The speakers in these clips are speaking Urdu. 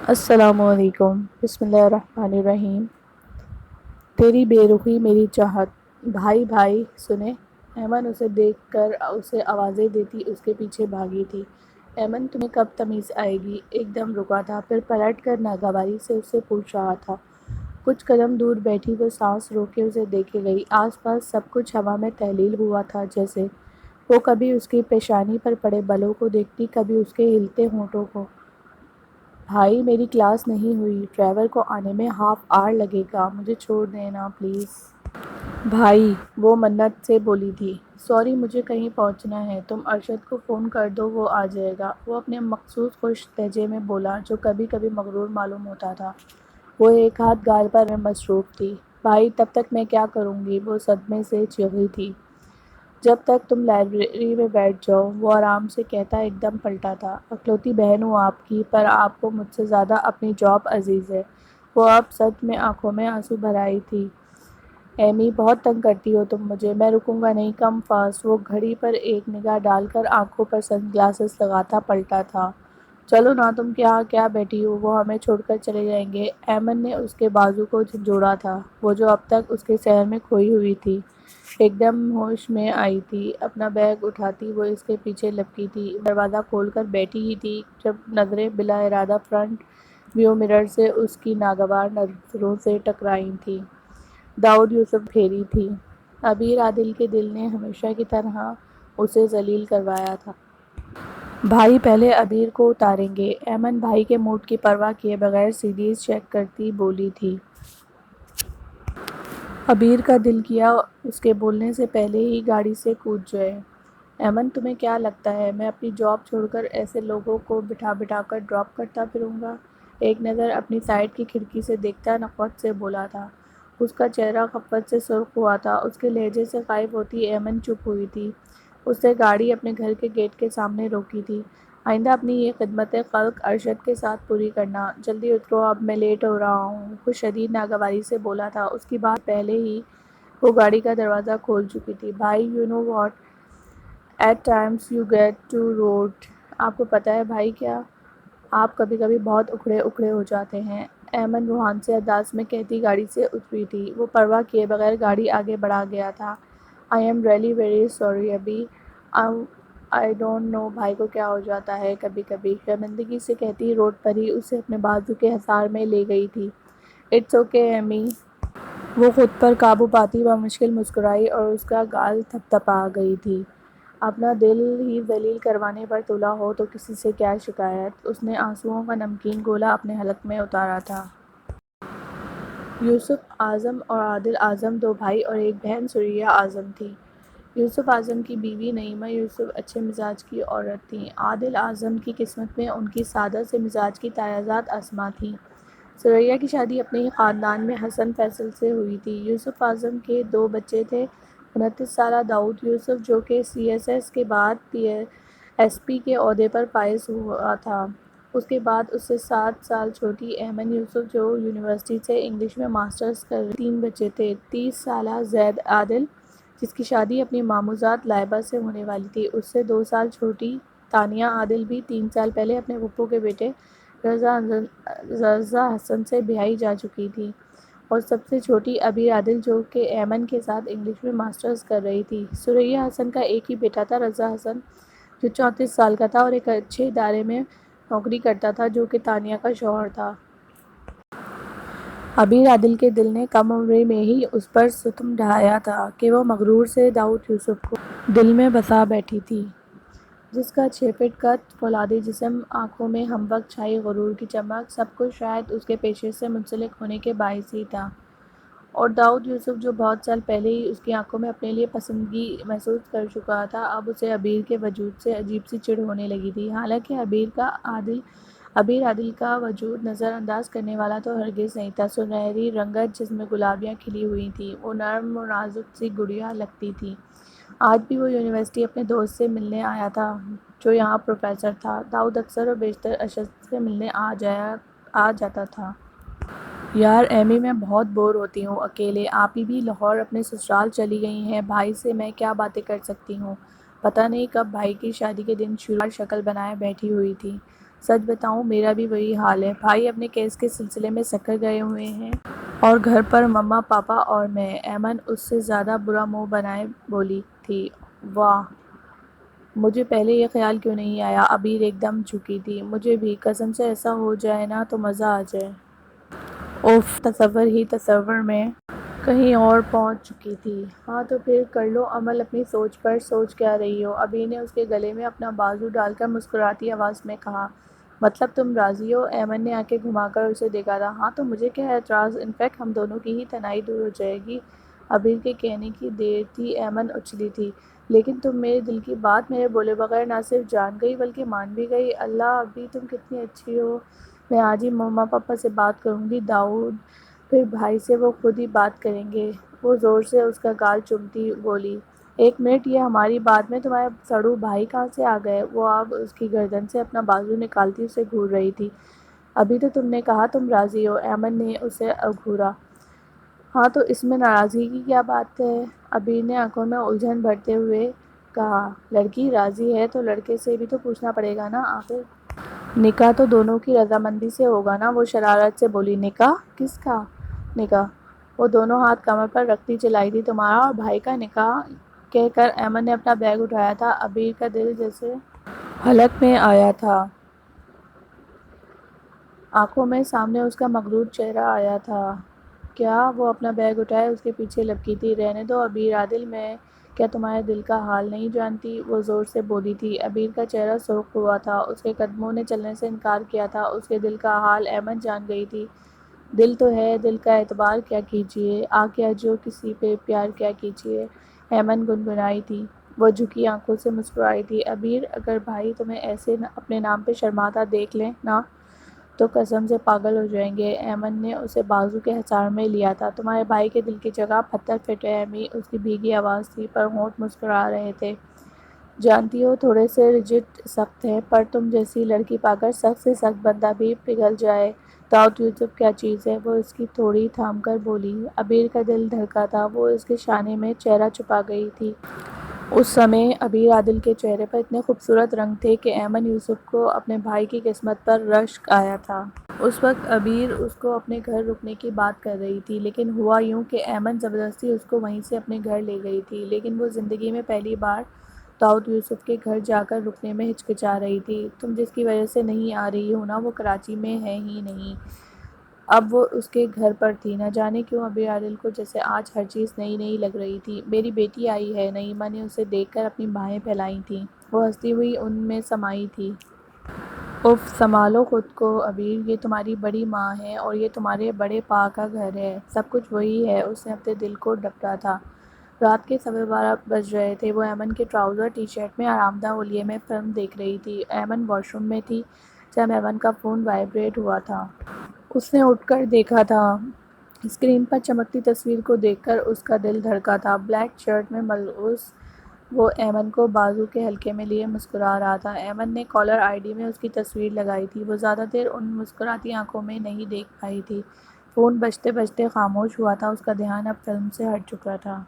السلام علیکم۔ بسم اللہ الرحمن الرحیم۔ تیری بے رخی میری چاہت، بھائی بھائی سنے۔ ایمن اسے دیکھ کر اسے آوازیں دیتی اس کے پیچھے بھاگی تھی۔ ایمن تمہیں کب تمیز آئے گی؟ ایک دم رکا تھا، پھر پلٹ کر ناگواری سے اس سے پوچھ رہا تھا۔ کچھ قدم دور بیٹھی وہ سانس روک کے اسے دیکھے گئی۔ آس پاس سب کچھ ہوا میں تحلیل ہوا تھا، جیسے وہ کبھی اس کی پیشانی پر پڑے بلوں کو دیکھتی، کبھی اس کے ہلتے ہونٹوں کو۔ بھائی میری کلاس نہیں ہوئی، ڈرائیور کو آنے میں ہاف آور لگے گا، مجھے چھوڑ دینا پلیز۔ بھائی، وہ منت سے بولی تھی۔ سوری مجھے کہیں پہنچنا ہے، تم ارشد کو فون کر دو، وہ آ جائے گا، وہ اپنے مخصوص خوش لہجے میں بولا جو کبھی کبھی مغرور معلوم ہوتا تھا۔ وہ ایک ہاتھ گال پر مصروف تھی۔ بھائی تب تک میں کیا کروں گی؟ وہ صدمے سے چیخی تھی۔ جب تک تم لائبریری میں بیٹھ جاؤ، وہ آرام سے کہتا ایک دم پلٹا تھا۔ اکلوتی بہن ہوں آپ کی، پر آپ کو مجھ سے زیادہ اپنی جاب عزیز ہے۔ وہ اب سچ میں آنکھوں میں آنسو بھر آئی تھی۔ ایمی بہت تنگ کرتی ہو تم مجھے، میں رکوں گا نہیں، کم فاسٹ۔ وہ گھڑی پر ایک نگاہ ڈال کر آنکھوں پر سن گلاسز لگاتا پلٹا تھا۔ چلو نا، تم کیا بیٹھی ہو، وہ ہمیں چھوڑ کر چلے جائیں گے۔ ایمن نے اس کے بازو کو جھنجھوڑا تھا، وہ جو اب تک اس کے سحر میں کھوئی ہوئی تھی ایک دم ہوش میں آئی تھی۔ اپنا بیگ اٹھاتی وہ اس کے پیچھے لپکی تھی، دروازہ کھول کر بیٹھی ہی تھی جب نظریں بلا ارادہ فرنٹ ویو مرر سے اس کی ناگوار نظروں سے ٹکرائیں تھیں۔ داؤد یوسف پھیری تھی۔ عبیر عادل کے دل نے ہمیشہ کی طرح اسے ذلیل کروایا تھا۔ بھائی پہلے عبیر کو اتاریں گے، ایمن بھائی کے موڈ کی پرواہ کیے بغیر سیڈیز چیک کرتی بولی تھی۔ عبیر کا دل کیا اس کے بولنے سے پہلے ہی گاڑی سے کود جائے۔ ایمن تمہیں کیا لگتا ہے میں اپنی جاب چھوڑ کر ایسے لوگوں کو بٹھا بٹھا کر ڈراپ کرتا پھروں گا؟ ایک نظر اپنی سائیڈ کی کھڑکی سے دیکھتا نخوت سے بولا تھا۔ اس کا چہرہ خفت سے سرخ ہوا تھا۔ اس کے لہجے سے خائف ہوتی ایمن چپ ہوئی تھی۔ اس نے گاڑی اپنے گھر کے گیٹ کے سامنے روکی تھی۔ آئندہ اپنی یہ خدمت خلق ارشد کے ساتھ پوری کرنا۔ جلدی اترو، اب میں لیٹ ہو رہا ہوں، وہ شدید ناگواری سے بولا تھا۔ اس کی بات پہلے ہی وہ گاڑی کا دروازہ کھول چکی تھی۔ بھائی you know what, at times you get to road. آپ کو پتہ ہے بھائی کیا، آپ کبھی کبھی بہت اکھڑے ہو جاتے ہیں، ایمن روحان سے انداز میں کہتی گاڑی سے اتری تھی۔ وہ پرواہ کیے بغیر گاڑی آگے بڑھا گیا تھا۔ I am really very sorry ابھی، آئی ڈونٹ نو بھائی کو کیا ہو جاتا ہے کبھی کبھی، شرمندگی سے کہتی روڈ پر ہی اسے اپنے بازو کے حصار میں لے گئی تھی۔ اٹس اوکے ایمی۔ وہ خود پر قابو پاتی بمشکل مسکرائی اور اس کا گال تھپتھپا گئی تھی۔ اپنا دل ہی ذلیل کروانے پر تلا ہو تو کسی سے کیا شکایت؟ اس نے آنسوؤں کا نمکین گولا اپنے حلق میں اتارا تھا۔ یوسف اعظم اور عادل اعظم دو بھائی اور ایک بہن سریہ اعظم تھی۔ یوسف اعظم کی بیوی نعیمہ یوسف اچھے مزاج کی عورت تھیں۔ عادل اعظم کی قسمت میں ان کی سادہ سے مزاج کی تایازاد اسما تھی۔ سریہ کی شادی اپنے ہی خاندان میں حسن فیصل سے ہوئی تھی۔ یوسف اعظم کے دو بچے تھے، 29 سالہ داؤد یوسف جو کہ سی ایس ایس کے بعد پی ایس پی کے عہدے پر فائز ہوا تھا، اس کے بعد اس سے 7 سال چھوٹی ایمن یوسف جو یونیورسٹی سے انگلش میں ماسٹرز کر رہی تھی۔ 3 بچے تھے، 30 سالہ زید عادل جس کی شادی اپنی ماموزاد لائبہ سے ہونے والی تھی، اس سے 2 سال چھوٹی تانیہ عادل بھی 3 سال پہلے اپنے پھپھو کے بیٹے رضا حسن سے بیاہی جا چکی تھی، اور سب سے چھوٹی عبیر عادل جو کہ ایمن کے ساتھ انگلش میں ماسٹرز کر رہی تھی۔ سریہ حسن کا ایک ہی بیٹا تھا، رضا حسن، جو 34 سال کا تھا اور ایک اچھے ادارے میں نوکری کرتا تھا جو کہ تانیہ کا شوہر تھا۔ عبیر عادل کے دل نے کم عمری میں ہی اس پر ستم ڈھایا تھا کہ وہ مغرور سے داؤد یوسف کو دل میں بسا بیٹھی تھی، جس کا 6 فٹ قد، فولادی جسم، آنکھوں میں ہم وقت چھائی غرور کی چمک، سب کچھ شاید اس کے پیشے سے منسلک ہونے کے باعث ہی تھا۔ اور داؤد یوسف جو بہت سال پہلے ہی اس کی آنکھوں میں اپنے لیے پسندگی محسوس کر چکا تھا، اب اسے عبیر کے وجود سے عجیب سی چڑ ہونے لگی تھی۔ حالانکہ عبیر عادل کا وجود نظر انداز کرنے والا تو ہرگز نہیں تھا۔ سنہری رنگت جس میں گلابیاں کھلی ہوئی تھیں، وہ نرم و نازک سی گڑیا لگتی تھی۔ آج بھی وہ یونیورسٹی اپنے دوست سے ملنے آیا تھا جو یہاں پروفیسر تھا۔ داؤد اکثر و بیشتر ارشد سے ملنے آ جاتا تھا۔ یار ایمی میں بہت بور ہوتی ہوں اکیلے، آپ ہی بھی لاہور اپنے سسرال چلی گئی ہیں، بھائی سے میں کیا باتیں کر سکتی ہوں؟ پتہ نہیں کب بھائی کی شادی کے دن شکل بنائے بیٹھی ہوئی تھی۔ سچ بتاؤں میرا بھی وہی حال ہے۔ بھائی اپنے کیس کے سلسلے میں سکر گئے ہوئے ہیں اور گھر پر مما پاپا اور میں۔ ایمن اس سے زیادہ برا منہ بنائے بولی تھی۔ واہ، مجھے پہلے یہ خیال کیوں نہیں آیا؟ عبیر ایک دم جھکی تھی۔ مجھے بھی، قسم سے ایسا ہو جائے نا تو مزہ آ جائے۔ اف، تصور ہی تصور میں کہیں اور پہنچ چکی تھی۔ ہاں تو پھر کر لو عمل اپنی سوچ پر۔ سوچ کیا رہی ہو؟ عبیر نے اس کے گلے میں اپنا بازو ڈال کر مسکراتی آواز میں کہا۔ مطلب تم راضی ہو؟ ایمن نے آنکھیں گھما کر اسے دیکھا تھا۔ ہاں تو مجھے کیا اعتراض، انفیکٹ ہم دونوں کی ہی تنہائی دور ہو جائے گی۔ عبیر کے کہنے کی دیر تھی، ایمن اچھلی تھی۔ لیکن تم میرے دل کی بات میرے بولے بغیر نہ صرف جان گئی بلکہ مان بھی گئی۔ اللہ ابی تم کتنی اچھی ہو۔ میں آج ہی مما پاپا سے بات کروں گی داؤد، پھر بھائی سے، وہ خود ہی بات کریں گے۔ وہ زور سے اس کا گال چومتی بولی۔ ایک منٹ، یہ ہماری بات میں تمہارے سڑو بھائی کہاں سے آ گئے؟ وہ اب اس کی گردن سے اپنا بازو نکالتی اسے گھور رہی تھی۔ ابھی تو تم نے کہا تم راضی ہو۔ ایمن نے اسے گھورا۔ ہاں تو اس میں ناراضگی کی کیا بات ہے؟ عبیر نے آنکھوں میں الجھن بھرتے ہوئے کہا۔ لڑکی راضی ہے تو لڑکے سے بھی تو پوچھنا پڑے گا نا، آخر نکاح تو دونوں کی رضامندی سے ہوگا نا۔ وہ شرارت سے بولی۔ نکاح؟ کس کا نکاح؟ وہ دونوں ہاتھ کمر پر رکھتی چلائی تھی۔ تمہارا اور بھائی کا نکاح؟ کہہ کر ایمن نے اپنا بیگ اٹھایا تھا۔ عبیر کا دل جیسے حلق میں آیا تھا۔ آنکھوں میں سامنے اس کا مغرور چہرہ آیا تھا۔ کیا؟ وہ اپنا بیگ اٹھائے اس کے پیچھے لپکی تھی۔ رہنے دو عبیر، عادل میں کیا تمہارے دل کا حال نہیں جانتی؟ وہ زور سے بولی تھی۔ عبیر کا چہرہ سرخ ہوا تھا۔ اس کے قدموں نے چلنے سے انکار کیا تھا۔ اس کے دل کا حال ایمن جان گئی تھی۔ دل تو ہے، دل کا اعتبار کیا کیجیے، آ کیا جو کسی پہ پیار کیا کیجیے، ایمن گنگنائی تھی۔ وہ جھکی آنکھوں سے مسکرائی تھی۔ عبیر، اگر بھائی تمہیں ایسے اپنے نام پہ شرماتا دیکھ لیں نا تو قسم سے پاگل ہو جائیں گے۔ ایمن نے اسے بازو کے حصار میں لیا تھا۔ تمہارے بھائی کے دل کی جگہ پتھر پھٹے امی، اس کی بھیگی آواز تھی پر ہونٹ مسکرا رہے تھے۔ جانتی ہو تھوڑے سے رجڈ سخت ہیں، پر تم جیسی لڑکی پا کر سخت سے سخت بندہ بھی پگھل جائے۔ داؤد یوسف کیا چیز ہے؟ وہ اس کی تھوڑی تھام کر بولی۔ عبیر کا دل دھڑکا تھا۔ وہ اس کے شانے میں چہرہ چھپا گئی تھی۔ اس سمے عبیر عادل کے چہرے پر اتنے خوبصورت رنگ تھے کہ ایمن یوسف کو اپنے بھائی کی قسمت پر رشک آیا تھا۔ اس وقت عبیر اس کو اپنے گھر رکنے کی بات کر رہی تھی، لیکن ہوا یوں کہ ایمن زبردستی اس کو وہیں سے اپنے گھر لے گئی تھی۔ لیکن وہ زندگی میں پہلی بار داؤد یوسف کے گھر جا کر رکنے میں ہچکچا رہی تھی۔ تم جس کی وجہ سے نہیں آ رہی ہو نا، وہ کراچی میں ہے ہی نہیں۔ اب وہ اس کے گھر پر تھی۔ نہ جانے کیوں عبیر عادل کو جیسے آج ہر چیز نئی نئی لگ رہی تھی۔ میری بیٹی آئی ہے، نعیمہ نے اسے دیکھ کر اپنی باہیں پھیلائی تھیں۔ وہ ہنستی ہوئی ان میں سمائی تھی۔ اف، سنبھالو خود کو عبیر، یہ تمہاری بڑی ماں ہے اور یہ تمہارے بڑے پا کا گھر ہے، سب کچھ وہی ہے۔ اس نے اپنے دل کو ڈپٹا تھا۔ رات کے 12:15 بج رہے تھے۔ وہ ایمن کے ٹراؤزر ٹی شرٹ میں آرام دہ اولیے میں فلم دیکھ رہی تھی۔ ایمن واش روم میں تھی جب ایمن کا فون وائبریٹ ہوا تھا۔ اس نے اٹھ کر دیکھا تھا۔ اسکرین پر چمکتی تصویر کو دیکھ کر اس کا دل دھڑکا تھا۔ بلیک شرٹ میں ملبوس وہ ایمن کو بازو کے حلقے میں لیے مسکرا رہا تھا۔ ایمن نے کالر آئی ڈی میں اس کی تصویر لگائی تھی۔ وہ زیادہ دیر ان مسکراتی آنکھوں میں نہیں دیکھ پائی تھی۔ فون بجتے بجتے خاموش ہوا تھا۔ اس کا دھیان اب فلم سے ہٹ چکا تھا۔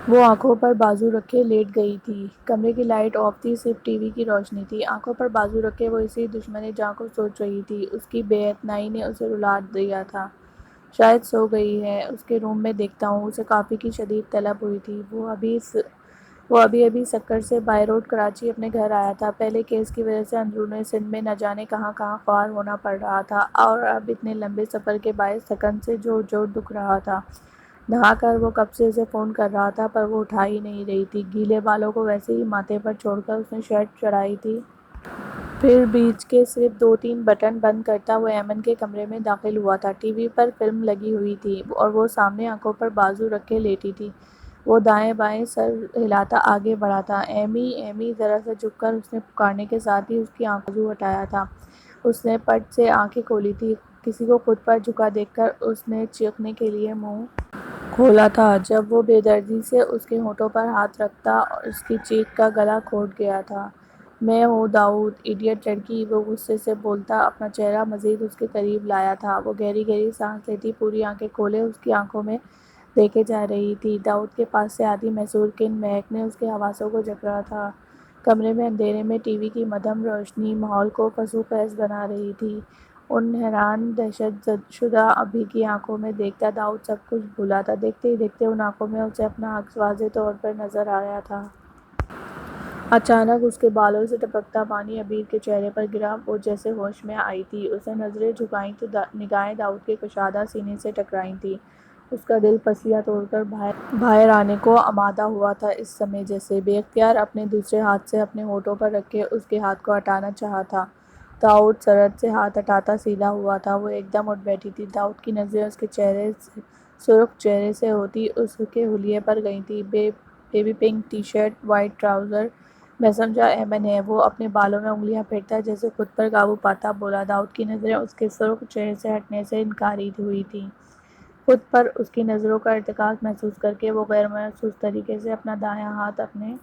وہ آنکھوں پر بازو رکھے لیٹ گئی تھی۔ کمرے کی لائٹ آف تھی، صرف ٹی وی کی روشنی تھی۔ آنکھوں پر بازو رکھے وہ اسی دشمن جاں کو سوچ رہی تھی۔ اس کی بے اعتنائی نے اسے رلا دیا تھا۔ شاید سو گئی ہے، اس کے روم میں دیکھتا ہوں۔ اسے کافی کی شدید طلب ہوئی تھی۔ وہ ابھی سکر سے بائی روڈ کراچی اپنے گھر آیا تھا۔ پہلے کیس کی وجہ سے اندرون سندھ میں نہ جانے کہاں کہاں خوار ہونا پڑ رہا تھا، اور اب اتنے لمبے سفر کے باعث تھکن سے جوڑ جوڑ دکھ رہا تھا۔ نہا کر وہ کب سے اسے فون کر رہا تھا پر وہ اٹھا ہی نہیں رہی تھی۔ گیلے بالوں کو ویسے ہی ماتھے پر چھوڑ کر اس نے شرٹ چڑھائی تھی۔ پھر بیچ کے صرف 2-3 بٹن بند کرتا وہ ایمن کے کمرے میں داخل ہوا تھا۔ ٹی وی پر فلم لگی ہوئی تھی اور وہ سامنے آنکھوں پر بازو رکھے لیٹی تھی۔ وہ دائیں بائیں سر ہلاتا آگے بڑھا تھا۔ ایمی، ایمی، ذرا سا جھک کر اس نے پکارنے کے ساتھ ہی اس کی آنکھوں سے بازو ہٹایا تھا۔ اس نے پٹ سے آنکھیں کھولی تھی۔ کسی کو خود پر جھکا دیکھ کر اس نے چیخنے کے لیے منہ کھولا تھا جب وہ بے دردی سے اس کے ہونٹوں پر ہاتھ رکھتا اور اس کی چیخ کا گلا گھونٹ گیا تھا۔ میں ہوں داؤد، ایڈیٹ لڑکی، وہ غصے سے بولتا اپنا چہرہ مزید اس کے قریب لایا تھا۔ وہ گہری گہری سانس لیتی پوری آنکھیں کھولے اس کی آنکھوں میں دیکھے جا رہی تھی۔ داؤد کے پاس سے آتی محصور کن مہک نے اس کے حواسوں کو جکڑا تھا۔ کمرے میں اندھیرے میں ٹی وی کی مدھم روشنی ماحول کو پسو پیس بنا رہی تھی۔ ان حیران دہشت شدہ ابھی کی آنکھوں میں دیکھتا داؤد سب کچھ بھولا تھا۔ دیکھتے ہی دیکھتے ان آنکھوں میں اسے اپنا عکس واضح طور پر نظر آیا تھا۔ اچانک اس کے بالوں سے ٹپکتا پانی عبیر کے چہرے پر گرا۔ وہ جیسے ہوش میں آئی تھی۔ اس نے نظریں جھکائیں تو نگاہیں داؤد کے کشادہ سینے سے ٹکرائی تھیں۔ اس کا دل پسیاں توڑ کر باہر آنے کو آمادہ ہوا تھا اس سمے جیسے بے اختیار اپنے دوسرے ہاتھ سے اپنے ہونٹوں پر رکھے اس کے ہاتھ کو ہٹانا چاہا تھا۔ داؤد سرحد سے ہاتھ ہٹاتا سیدھا ہوا تھا۔ وہ ایک دم اٹھ بیٹھی تھی۔ داؤد کی نظریں اس کے سرخ چہرے سے ہوتی اس کے حلیے پر گئی تھیں۔ Baby pink tea shirt, white trouser. میں سمجھا ایمن ہے۔ وہ اپنے بالوں میں انگلیاں پھیرتا جیسے خود پر قابو پاتا بولا۔ داؤد کی نظریں اس کے سرخ چہرے سے ہٹنے سے انکاری ہوئی تھیں۔ خود پر اس کی نظروں کا ارتکاز محسوس کرکے وہ غیر محسوس طریقے سے اپنا دایاں ہاتھ اپنے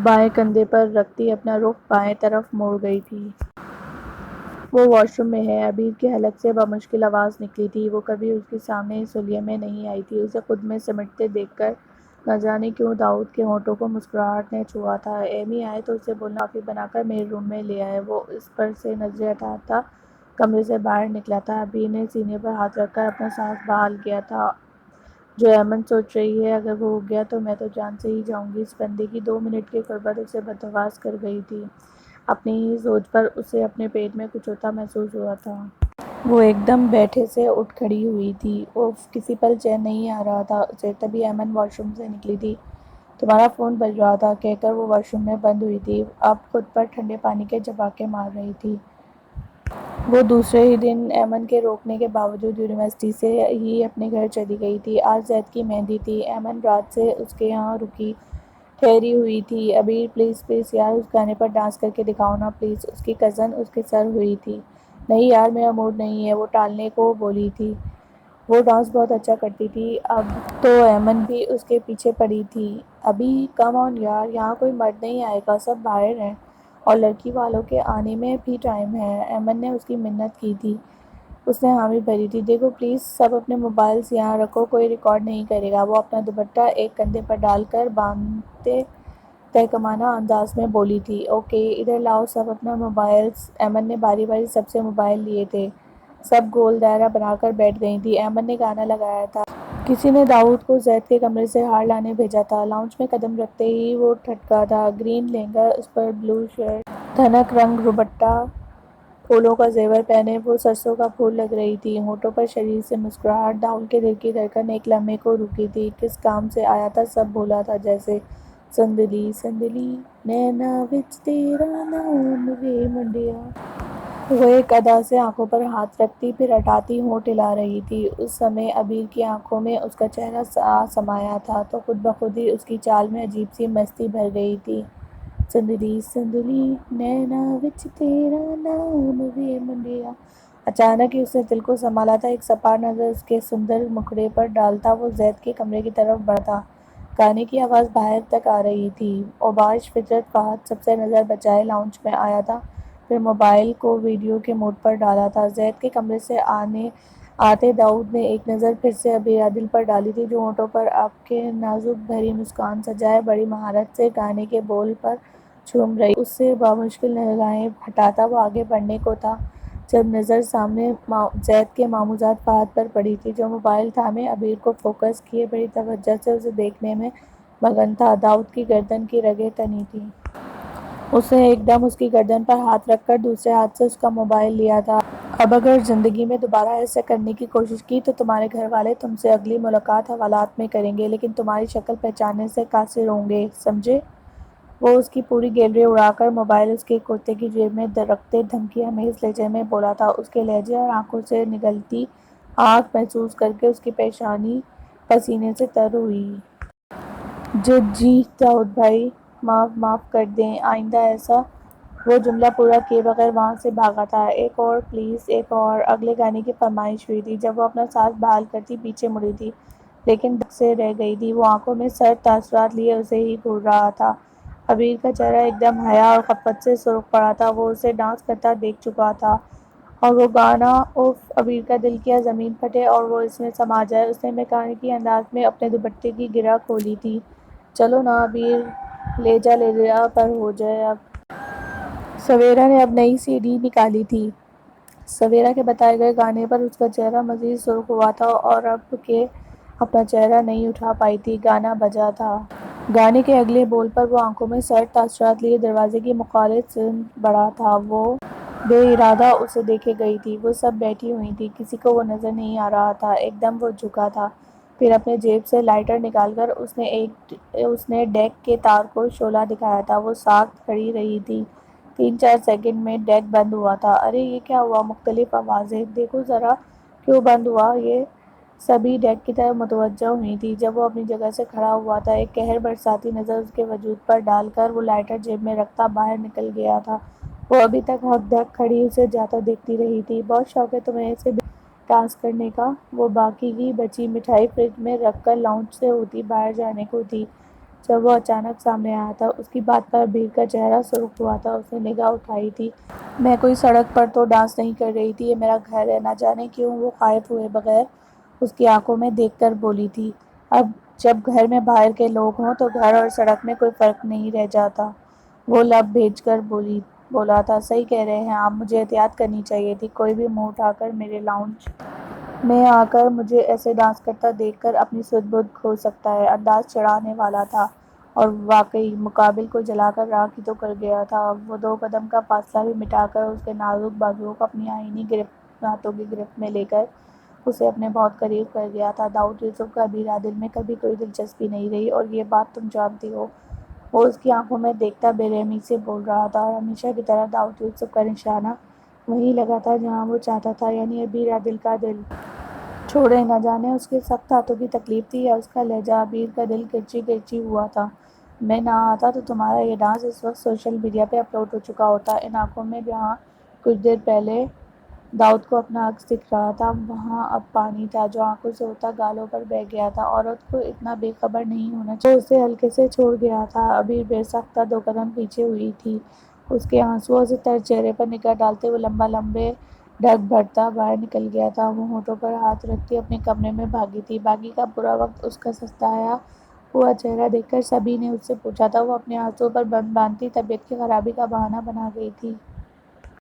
بائیں کندھے پر رکھتی اپنا رخ بائیں طرف موڑ گئی تھی۔ وہ واش روم میں ہے۔ عبیر کے حلق سے بمشکل آواز نکلی تھی۔ وہ کبھی اس کے سامنے اس حلیے میں نہیں آئی تھی۔ اسے خود میں سمٹتے دیکھ کر نہ جانے کیوں داؤد کے ہونٹوں کو مسکراہٹ نے چھوا تھا۔ ایمی آئے تو اسے بولنا کافی بنا کر میرے روم میں لے آئے۔ وہ اس پر سے نظریں ہٹاتا کمرے سے باہر نکلا تھا۔ عبیر نے سینے پر ہاتھ رکھ کر اپنا سانس بحال کیا تھا۔ جو ایمن سوچ رہی ہے اگر وہ اگ گیا تو میں تو جان سے ہی جاؤں گی۔ اس بندے کی 2 منٹ کی قربت اسے بدحواس کر گئی تھی۔ اپنی ہی سوچ پر اسے اپنے پیٹ میں کچھ ہوتا محسوس ہوا تھا۔ وہ ایک دم بیٹھے سے اٹھ کھڑی ہوئی تھی۔ اف، کسی پل چین نہیں آ رہا تھا اسے۔ تبھی ایمن واش روم سے نکلی تھی۔ تمہارا فون بج رہا تھا کہہ کر وہ واش روم میں بند ہوئی تھی۔ اب خود پر ٹھنڈے پانی کے جھپاکے مار رہی تھی۔ وہ دوسرے ہی دن ایمن کے روکنے کے باوجود یونیورسٹی سے ہی اپنے گھر چلی گئی تھی۔ آج زید کی مہندی تھی۔ ایمن رات سے اس کے یہاں ٹھہری ہوئی تھی۔ عبیر پلیز پلیز یار اس گانے پر ڈانس کر کے دکھاؤ نا پلیز۔ اس کی کزن اس کے سر ہوئی تھی۔ نہیں یار میرا موڈ نہیں ہے وہ ٹالنے کو بولی تھی۔ وہ ڈانس بہت اچھا کرتی تھی۔ اب تو ایمن بھی اس کے پیچھے پڑی تھی۔ ابھی کم آن یار یہاں کوئی مرد نہیں آئے گا سب باہر ہیں اور لڑکی والوں کے آنے میں بھی ٹائم ہے۔ ایمن نے اس کی منت کی تھی۔ اس نے حامی بھری تھی۔ دیکھو پلیز سب اپنے موبائلز یہاں رکھو کوئی ریکارڈ نہیں کرے گا۔ وہ اپنا دوپٹہ ایک کندھے پر ڈال کر باندھتے تہکمانہ انداز میں بولی تھی۔ اوکے ادھر لاؤ سب اپنا موبائلز۔ ایمن نے باری باری سب سے موبائل لیے تھے۔ سب گول دائرہ بنا کر بیٹھ گئی تھیں۔ ایمن نے گانا لگایا تھا۔ کسی نے داؤد کو زید کے کمرے سے ہار لانے بھیجا تھا۔ لاؤنج میں قدم رکھتے ہی وہ ٹھٹکا تھا۔ گرین لہنگا اس پر بلو شرٹ، دھنک رنگ دوپٹہ، پھولوں کا زیور پہنے وہ سرسوں کا پھول لگ رہی تھی۔ ہونٹوں پر شریر سے مسکراہٹ۔ داؤد کے دل کی دھڑکن ایک لمحے کو رکی تھی۔ کس کام سے آیا تھا سب بھولا تھا جیسے۔ سندلی سندلی نینا وچ تیرا نام وے منڈیا۔ وہ ایک ادا سے آنکھوں پر ہاتھ رکھتی پھر ہٹاتی ہونٹ ہلا رہی تھی۔ اس سمے عبیر کی آنکھوں میں اس کا چہرہ سمایا تھا تو خود بخود ہی اس کی چال میں عجیب سی مستی بھر گئی تھی۔ سندلی سندلی نینا وچ تیرا نام وے منڈیا۔ اچانک ہی اس نے دل کو سنبھالا تھا۔ ایک سپاہ نظر اس کے سندر مکھڑے پر ڈالتا وہ زید کے کمرے کی طرف بڑھا تھا۔ گانے کی آواز باہر تک آ رہی تھی۔ اوباش فطرت فہد سب سے نظر بچائے لاؤنج میں آیا تھا پھر موبائل کو ویڈیو کے موڈ پر ڈالا تھا۔ زید کے کمرے سے آتے داؤد نے ایک نظر پھر سے عبیر عادل پر ڈالی تھی جو ہونٹوں پر آپ کے نازک بھری مسکان سجائے بڑی مہارت سے گانے کے بول پر جھوم رہی تھی۔ اس سے بامشکل نگاہیں ہٹاتا وہ آگے بڑھنے کو تھا جب نظر سامنے زید کے ماموزاد فہد پر پڑی تھی جو موبائل تھامے عبیر کو فوکس کیے بڑی توجہ سے اسے دیکھنے میں مگن تھا۔ داؤد کی گردن کی رگیں تنی تھیں۔ اس نے ایک دم اس کی گردن پر ہاتھ رکھ کر دوسرے ہاتھ سے اس کا موبائل لیا تھا۔ اب اگر زندگی میں دوبارہ ایسا کرنے کی کوشش کی تو تمہارے گھر والے تم سے اگلی ملاقات حوالات میں کریں گے لیکن تمہاری شکل پہچاننے سے قاصر ہوں گے سمجھے۔ وہ اس کی پوری گیلری اڑا کر موبائل اس کے کرتے کی جیب میں رکھتے دھمکی آمیز لہجے میں بولا تھا۔ اس کے لہجے اور آنکھوں سے نگلتی آنکھ محسوس کرکے اس کی پیشانی پسینے سے تر ہوئی۔ جی داؤد بھائی معاف کر دیں آئندہ ایسا۔ وہ جملہ پورا کیے بغیر وہاں سے بھاگا تھا۔ ایک اور پلیز ایک اور۔ اگلے گانے کی فرمائش ہوئی تھی۔ جب وہ اپنا سانس بحال کرتی پیچھے مڑی تھی لیکن دھک سے رہ گئی تھی۔ وہ آنکھوں میں سرد تاثرات لیے اسے ہی گھور رہا تھا۔ عبیر کا چہرہ ایک دم حیا اور خفت سے سرخ پڑا تھا۔ وہ اسے ڈانس کرتا دیکھ چکا تھا اور وہ گانا اف عبیر کا دل کیا زمین پھٹے اور وہ اس میں سما جائے۔ اس نے میکانیکی انداز میں اپنے دوپٹے کی گرہ کھولی تھی۔ چلو نا عبیر لے جا پر ہو جائے اب۔ سویرا نے اب نئی سی ڈی نکالی تھی۔ سویرا کے بتائے گئے گانے پر اس کا چہرہ مزید سرخ ہوا تھا اور اب کہ اپنا چہرہ نہیں اٹھا پائی تھی۔ گانا بجا تھا۔ گانے کے اگلے بول پر وہ آنکھوں میں سرد تاثرات لیے دروازے کی مخالف سمت بڑھا تھا۔ وہ بے ارادہ اسے دیکھے گئی تھی۔ وہ سب بیٹھی ہوئی تھیں، کسی کو وہ نظر نہیں آ رہا تھا۔ ایک دم وہ جھکا تھا، پھر اپنے جیب سے لائٹر نکال کر اس نے ڈیک کے تار کو شعلہ دکھایا تھا۔ وہ ساکت کھڑی رہی تھی۔ 3-4 سیکنڈ میں ڈیک بند ہوا تھا۔ ارے یہ کیا ہوا؟ مختلف آوازیں۔ دیکھو ذرا کیوں بند ہوا؟ یہ سبھی ڈیک کی طرف متوجہ ہوئی تھیں۔ جب وہ اپنی جگہ سے کھڑا ہوا تھا، ایک قہر برساتی نظر اس کے وجود پر ڈال کر وہ لائٹر جیب میں رکھتا باہر نکل گیا تھا۔ وہ ابھی تک ہک دھک کھڑی اسے جاتا دیکھتی رہی تھی۔ بہت شوق ہے تمہیں ایسے ڈانس کرنے کا؟ وہ باقی کی بچی مٹھائی فریج میں رکھ کر لاؤنج سے ہوتی باہر جانے کو تھی، جب وہ اچانک سامنے آیا تھا۔ اس کی بات پر ابیر کا چہرہ سرخ ہوا تھا۔ اس نے نگاہ اٹھائی تھی۔ میں کوئی سڑک پر تو ڈانس نہیں کر رہی تھی، یہ میرا گھر ہے۔ نہ جانے کیوں وہ خائف ہوئے بغیر اس کی آنکھوں میں دیکھ کر بولی تھی، اب جب گھر میں باہر کے لوگ ہوں تو گھر اور سڑک میں کوئی فرق نہیں رہ جاتا۔ وہ لب بھیج کر بولا تھا، صحیح کہہ رہے ہیں آپ، مجھے احتیاط کرنی چاہیے تھی۔ کوئی بھی منہ اٹھا کر میرے لاؤنج میں آ کر مجھے ایسے ڈانس کرتا دیکھ کر اپنی سدھ بدھ کھو سکتا ہے۔ انداز چڑھانے والا تھا اور واقعی مقابل کو جلا کر راکھ ہی تو کر گیا تھا۔ وہ 2 قدم کا فاصلہ بھی مٹا کر اس کے نازک بازوؤں کو اپنی آئینی ہاتھوں کی گرفت میں لے کر اسے اپنے بہت قریب کر گیا تھا۔ داؤد یوسف کا ابیر عادل میں کبھی کوئی دلچسپی نہیں رہی اور یہ بات تم جانتی ہو۔ وہ اس کی آنکھوں میں دیکھتا بے رحمی سے بول رہا تھا اور ہمیشہ کی طرح داؤد یوسف کا نشانہ وہیں لگا تھا جہاں وہ چاہتا تھا، یعنی ابیر عادل کا دل۔ چھوڑیں، نہ جانے اس کے سخت ہاتھوں کی تکلیف تھی یا اس کا لہجہ۔ ابیر کا دل کرچی کرچی ہوا تھا۔ میں نہ آتا تو تمہارا یہ ڈانس اس وقت سوشل میڈیا پہ اپلوڈ ہو چکا ہوتا۔ ان آنکھوں میں جہاں کچھ دیر پہلے داؤد کو اپنا عکس دکھ رہا تھا، وہاں اب پانی تھا جو آنکھوں سے ہوتا گالوں پر بہہ گیا تھا۔ عورت کو اتنا بے خبر نہیں ہونا چاہیے۔ وہ اسے ہلکے سے چھوڑ گیا تھا۔ ابیر بے ساختہ 2 قدم پیچھے ہوئی تھی، اس کے آنسوؤں سے تر چہرے پر نگاہ ڈالتے ہوئے لمبے ڈھک بھرتا باہر نکل گیا تھا۔ وہ ہونٹوں پر ہاتھ رکھتی اپنے کمرے میں بھاگی تھی۔ باقی کا برا وقت اس کا سستایا ہوا چہرہ دیکھ کر سبھی نے اس سے پوچھا تھا۔ وہ اپنے آنسوؤں پر بند باندھتی طبیعت کی خرابی کا بہانہ بنا گئی تھی۔